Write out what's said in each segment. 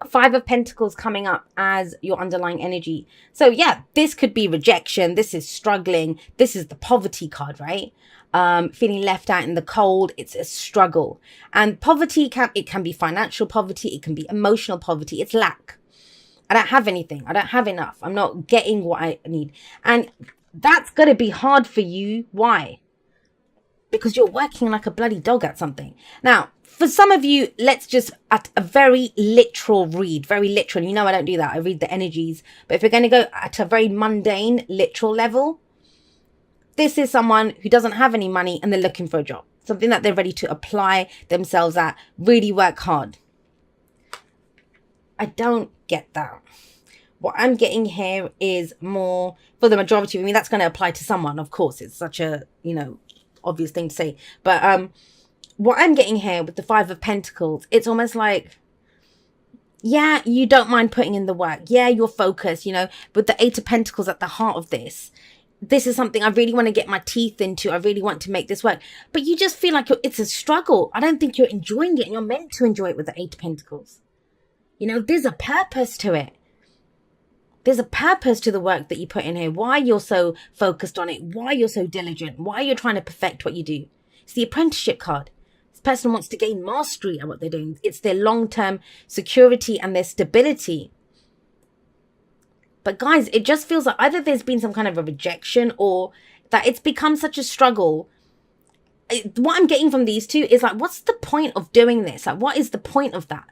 Five of Pentacles coming up as your underlying energy. So yeah, this could be rejection. This is struggling. This is the poverty card, right? Feeling left out in the cold. It's a struggle. And poverty can be financial poverty. It can be emotional poverty. It's lack. I don't have anything. I don't have enough. I'm not getting what I need. And that's going to be hard for you. Why? Because you're working like a bloody dog at something. Now, for some of you, let's just at a very literal read, very literal. You know, I don't do that. I read the energies. But if you're going to go at a very mundane, literal level, this is someone who doesn't have any money and they're looking for a job. Something that they're ready to apply themselves at, really work hard. I don't get that. What I'm getting here is more, for the majority of me, that's going to apply to someone, of course. It's such a, obvious thing to say. But what I'm getting here with the Five of Pentacles, it's almost like, yeah, you don't mind putting in the work. Yeah, you're focused, with the Eight of Pentacles at the heart of this. This is something I really want to get my teeth into. I really want to make this work. But you just feel like it's a struggle. I don't think you're enjoying it, and you're meant to enjoy it with the Eight of Pentacles. There's a purpose to it. There's a purpose to the work that you put in here. Why you're so focused on it. Why you're so diligent. Why you're trying to perfect what you do. It's the apprenticeship card. This person wants to gain mastery at what they're doing. It's their long-term security and their stability. But guys, it just feels like either there's been some kind of a rejection or that it's become such a struggle. What I'm getting from these two is like, what's the point of doing this? Like, what is the point of that?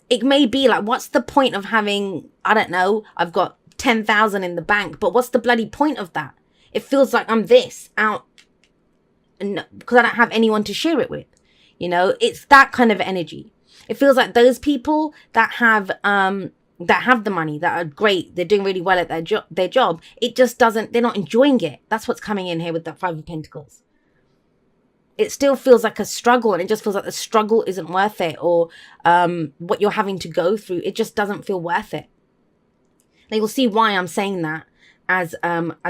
It may be like, what's the point of having, I don't know, I've got 10,000 in the bank, but what's the bloody point of that? It feels like I'm this out because I don't have anyone to share it with. It's that kind of energy. It feels like those people that have the money, that are great, they're doing really well at their job. It just doesn't, they're not enjoying it. That's what's coming in here with that Five of Pentacles. It still feels like a struggle, and it just feels like the struggle isn't worth it, or what you're having to go through, it just doesn't feel worth it. Now you'll see why I'm saying that as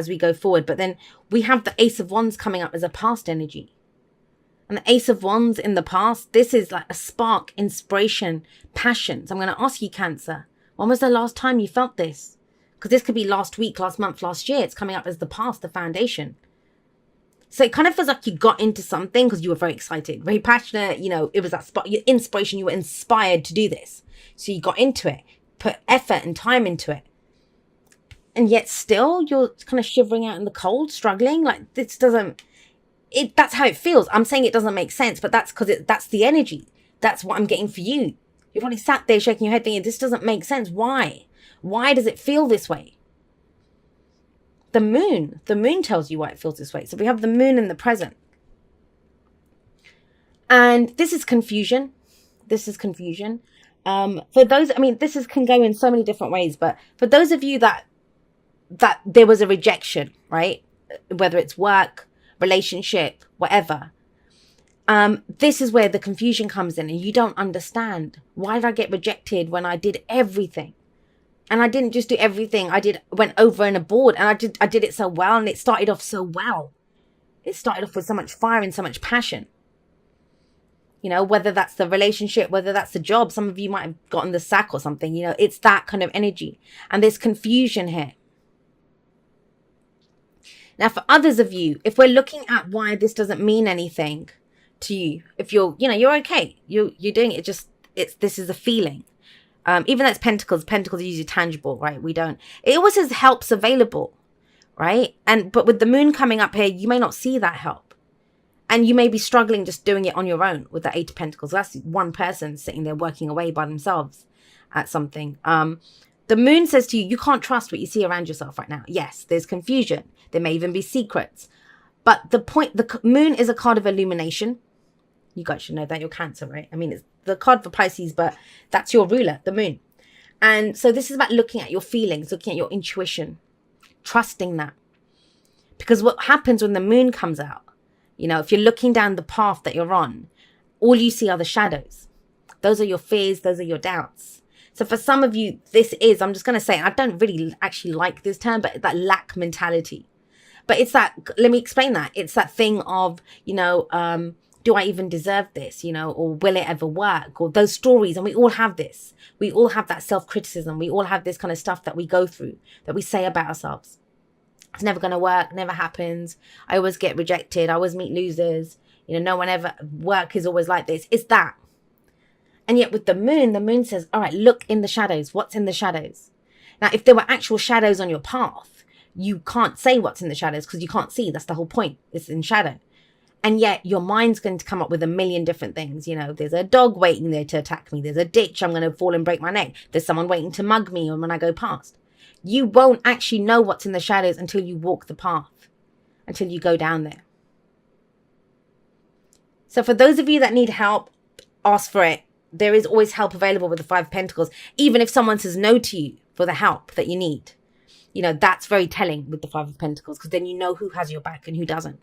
we go forward. But then we have the Ace of Wands coming up as a past energy. And the Ace of Wands in the past, this is like a spark, inspiration, passion. So I'm going to ask you, Cancer, when was the last time you felt this? Because this could be last week, last month, last year. It's coming up as the past, the foundation. So it kind of feels like you got into something because you were very excited, very passionate. It was that spot, your inspiration. You were inspired to do this. So you got into it, put effort and time into it. And yet still you're kind of shivering out in the cold, struggling. Like this that's how it feels. I'm saying it doesn't make sense, but that's because that's the energy. That's what I'm getting for you. You've probably sat there shaking your head thinking, this doesn't make sense. Why? Why does it feel this way? The moon tells you why it feels this way. So we have the moon in the present. And this is confusion. For those, this can go in so many different ways, but for those of you that there was a rejection, right? Whether it's work, relationship, whatever. This is where the confusion comes in, and you don't understand. Why did I get rejected when I did everything? And I didn't just do everything. Went over and aboard, and I did it so well, and it started off so well. It started off with so much fire and so much passion. Whether that's the relationship, whether that's the job, some of you might have gotten the sack or something, it's that kind of energy. And there's confusion here. Now, for others of you, if we're looking at why this doesn't mean anything to you, if you're okay, you're doing it, this is a feeling. Even though it's pentacles are usually tangible, right? It always says help's available, right? But with the moon coming up here, you may not see that help. And you may be struggling just doing it on your own with the Eight of Pentacles. That's one person sitting there working away by themselves at something. The moon says to you, you can't trust what you see around yourself right now. Yes, there's confusion. There may even be secrets. But the moon is a card of illumination. You guys should know that, you're Cancer, right? It's the card for Pisces, but that's your ruler, the moon. And so this is about looking at your feelings, looking at your intuition, trusting that. Because what happens when the moon comes out, if you're looking down the path that you're on, all you see are the shadows. Those are your fears, those are your doubts. So for some of you, I'm just going to say, I don't really actually like this term, but that lack mentality. But it's that, let me explain that. It's that thing of, do I even deserve this, or will it ever work, or those stories. And we all have this. We all have that self-criticism. We all have this kind of stuff that we go through, that we say about ourselves. It's never going to work, never happens. I always get rejected. I always meet losers. No one ever, work is always like this. It's that. And yet with the moon says, all right, look in the shadows. What's in the shadows? Now, if there were actual shadows on your path, you can't say what's in the shadows because you can't see. That's the whole point. It's in shadow. And yet your mind's going to come up with a million different things. There's a dog waiting there to attack me. There's a ditch. I'm going to fall and break my neck. There's someone waiting to mug me when I go past. You won't actually know what's in the shadows until you walk the path, until you go down there. So for those of you that need help, ask for it. There is always help available with the Five of Pentacles. Even if someone says no to you for the help that you need, that's very telling with the Five of Pentacles, because then you know who has your back and who doesn't.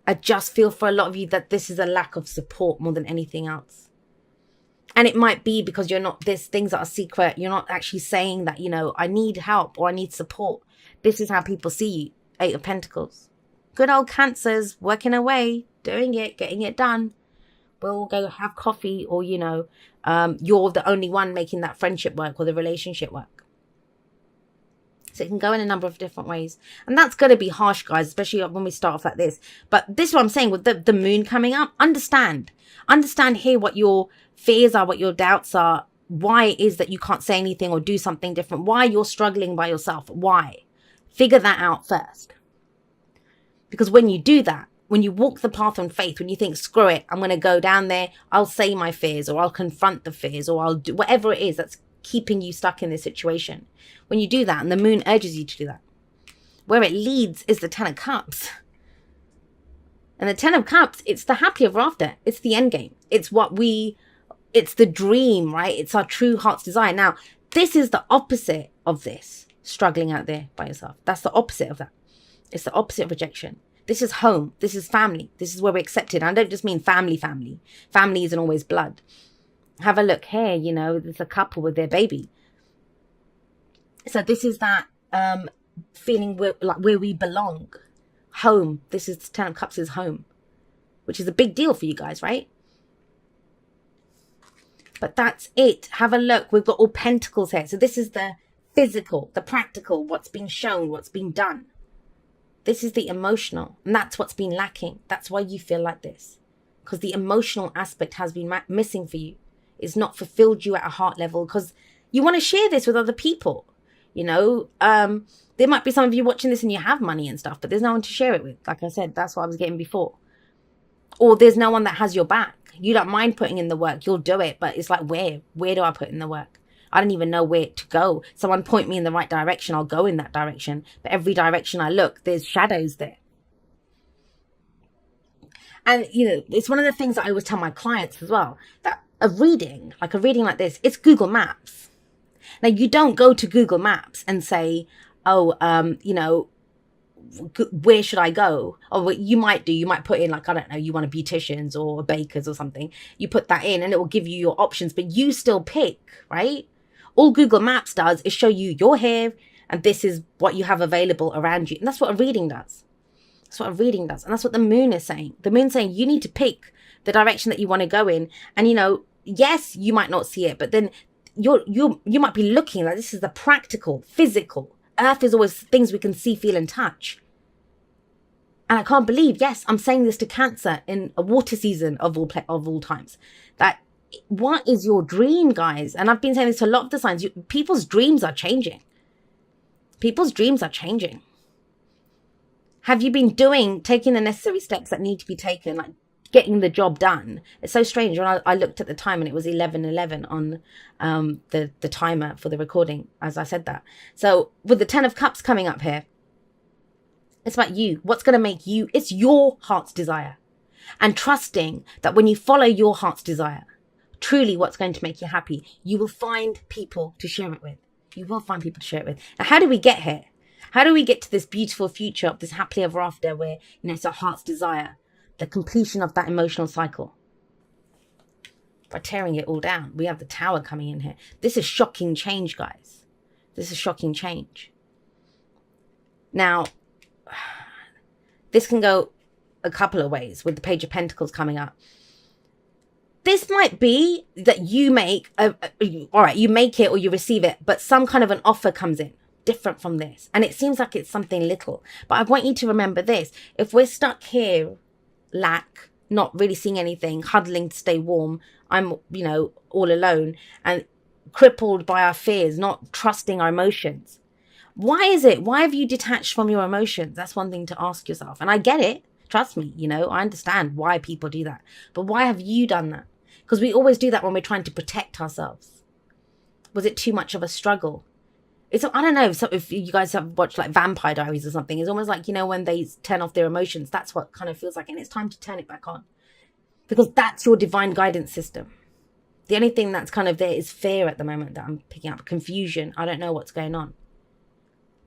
I just feel for a lot of you that this is a lack of support more than anything else. And it might be because there's things that are secret. You're not actually saying that, I need help or I need support. This is how people see you. Eight of Pentacles. Good old Cancers, working away, doing it, getting it done. We'll go have coffee, or, you're the only one making that friendship work or the relationship work. So it can go in a number of different ways. And that's going to be harsh, guys, especially when we start off like this. But this is what I'm saying with the moon coming up. Understand here what your fears are, what your doubts are, why it is that you can't say anything or do something different, why you're struggling by yourself, why. Figure that out first. Because when you do that, when you walk the path on faith, when you think, screw it, I'm going to go down there, I'll say my fears, or I'll confront the fears, or I'll do whatever it is that's keeping you stuck in this situation. When you do that, and the moon urges you to do that, where it leads is the Ten of Cups. And the Ten of Cups, it's the happily ever after. It's the end game. It's the dream, right? It's our true heart's desire. Now, this is the opposite of this, struggling out there by yourself. That's the opposite of that. It's the opposite of rejection. This is home. This is family. This is where we're accepted. I don't just mean family. Family isn't always blood. Have a look here, there's a couple with their baby. So this is that feeling where we belong. Home. This is Ten of Cups is home, which is a big deal for you guys, right? But that's it. Have a look. We've got all pentacles here. So this is the physical, the practical, what's been shown, what's been done. This is the emotional, and that's what's been lacking. That's why you feel like this, because the emotional aspect has been missing for you. It's not fulfilled you at a heart level, because you want to share this with other people. There might be some of you watching this and you have money and stuff, but there's no one to share it with. Like I said, that's what I was getting before. Or there's no one that has your back. You don't mind putting in the work. You'll do it, but it's like, where do I put in the work? I don't even know where to go. Someone point me in the right direction. I'll go in that direction. But every direction I look, there's shadows there. And, it's one of the things that I always tell my clients as well, that a reading like this, it's Google Maps. Now, you don't go to Google Maps and say, where should I go? Or what you might put in, like, I don't know, you want a beautician's or a baker's or something. You put that in and it will give you your options, but you still pick, right? All Google Maps does is show you your hair, and this is what you have available around you. And that's what a reading does. That's what a reading does. And that's what the moon is saying. The moon's saying you need to pick the direction that you want to go in. And, yes, you might not see it, but then you might be looking like this is the practical, physical. Earth is always things we can see, feel, and touch. And I can't believe, yes, I'm saying this to Cancer in a water season of all times, that what is your dream, guys? And I've been saying this to a lot of the signs. People's dreams are changing. People's dreams are changing. Have you been taking the necessary steps that need to be taken, like getting the job done? It's so strange. When I looked at the time and it was 11:11 on the timer for the recording, as I said that. So with the Ten of Cups coming up here, it's about you. What's going to make you, it's your heart's desire. And trusting that when you follow your heart's desire, truly what's going to make you happy, you will find people to share it with. You will find people to share it with. Now, how do we get here? How do we get to this beautiful future of this happily ever after where, it's our heart's desire, the completion of that emotional cycle? By tearing it all down. We have the Tower coming in here. This is shocking change, guys. This is shocking change. Now, this can go a couple of ways with the Page of Pentacles coming up. This might be that you make, all right, you make it or you receive it, but some kind of an offer comes in different from this. And it seems like it's something little. But I want you to remember this. If we're stuck here, lack, not really seeing anything, huddling to stay warm, I'm, all alone and crippled by our fears, not trusting our emotions. Why is it? Why have you detached from your emotions? That's one thing to ask yourself. And I get it. Trust me, I understand why people do that. But why have you done that? Because we always do that when we're trying to protect ourselves. Was it too much of a struggle? I don't know, so if you guys have watched like Vampire Diaries or something, it's almost like, when they turn off their emotions, that's what kind of feels like. And it's time to turn it back on. Because that's your divine guidance system. The only thing that's kind of there is fear at the moment that I'm picking up. Confusion. I don't know what's going on.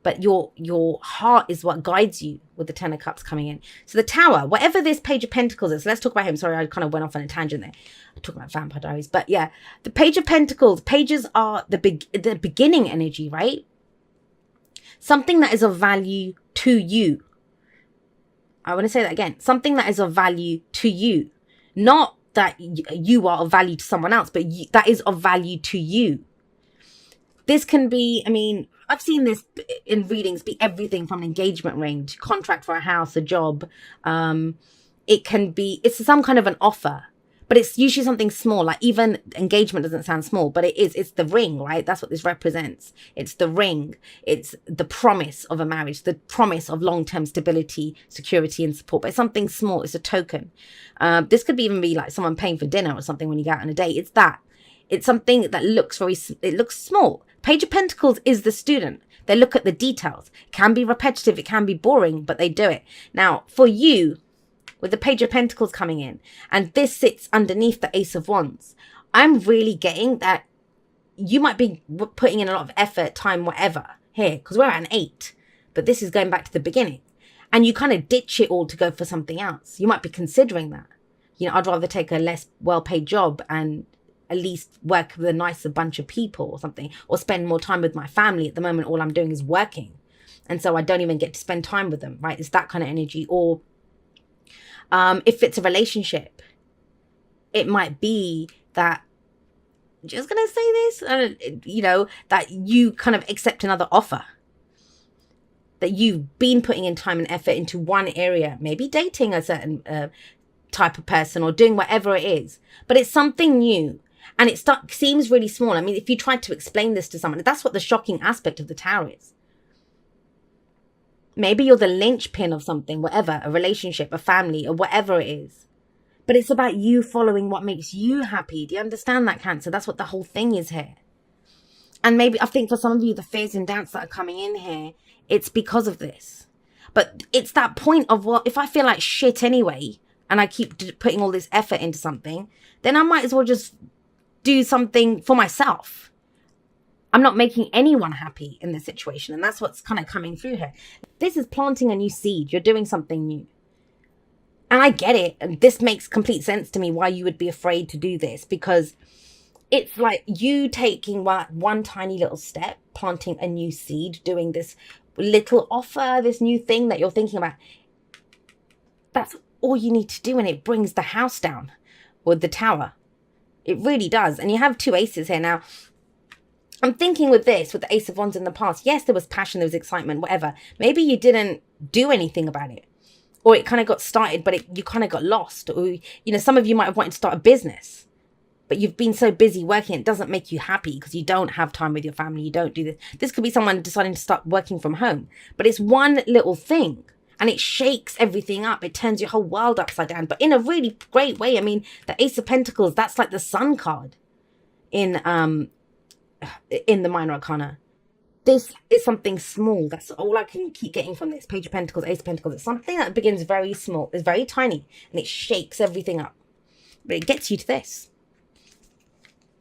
But your heart is what guides you with the Ten of Cups coming in. So the Tower, whatever this Page of Pentacles is, let's talk about him. Sorry, I kind of went off on a tangent there. I talked about Vampire Diaries. But yeah, the Page of Pentacles, pages are the beginning energy, right? Something that is of value to you. I want to say that again. Something that is of value to you. Not that you are of value to someone else, but that is of value to you. This can be, I've seen this in readings be everything from an engagement ring to contract for a house, a job. It's some kind of an offer, but it's usually something small. Like even engagement doesn't sound small, but it's the ring, right? That's what this represents. It's the ring. It's the promise of a marriage, the promise of long-term stability, security, and support. But it's something small. It's a token. This could even be like someone paying for dinner or something when you go out on a date. It's that. It's something that looks small. Page of Pentacles is the student. They look at the details. It can be repetitive. It can be boring, but they do it. Now, for you, with the Page of Pentacles coming in, and this sits underneath the Ace of Wands, I'm really getting that you might be putting in a lot of effort, time, whatever, here, because we're at an 8. But this is going back to the beginning. And you kind of ditch it all to go for something else. You might be considering that. I'd rather take a less well-paid job and at least work with a nicer bunch of people or something, or spend more time with my family. At the moment, all I'm doing is working. And so I don't even get to spend time with them, right? It's that kind of energy. Or if it's a relationship, it might be that, just going to say this, that you kind of accept another offer. That you've been putting in time and effort into one area, maybe dating a certain type of person or doing whatever it is. But it's something new. And it seems really small. If you tried to explain this to someone, that's what the shocking aspect of the Tower is. Maybe you're the linchpin of something, whatever, a relationship, a family, or whatever it is. But it's about you following what makes you happy. Do you understand that, Cancer? That's what the whole thing is here. And maybe I think for some of you, the fears and doubts that are coming in here, it's because of this. But it's that point of, well, if I feel like shit anyway, and I keep putting all this effort into something, then I might as well just do something for myself. I'm not making anyone happy in this situation. And that's what's kind of coming through here. This is planting a new seed. You're doing something new. And I get it. And this makes complete sense to me why you would be afraid to do this. Because it's like you taking one tiny little step, planting a new seed, doing this little offer, this new thing that you're thinking about. That's all you need to do. And it brings the house down with the Tower. It really does. And you have 2 aces here. Now, I'm thinking with this, with the Ace of Wands in the past, yes, there was passion, there was excitement, whatever. Maybe you didn't do anything about it. Or it kind of got started, but you kind of got lost. Or, some of you might have wanted to start a business. But you've been so busy working, it doesn't make you happy because you don't have time with your family. You don't do this. This could be someone deciding to start working from home. But it's one little thing. And it shakes everything up. It turns your whole world upside down. But in a really great way. The Ace of Pentacles, that's like the Sun card in the Minor Arcana. This is something small. That's all I can keep getting from this. Page of Pentacles, Ace of Pentacles. It's something that begins very small. It's very tiny. And it shakes everything up. But it gets you to this.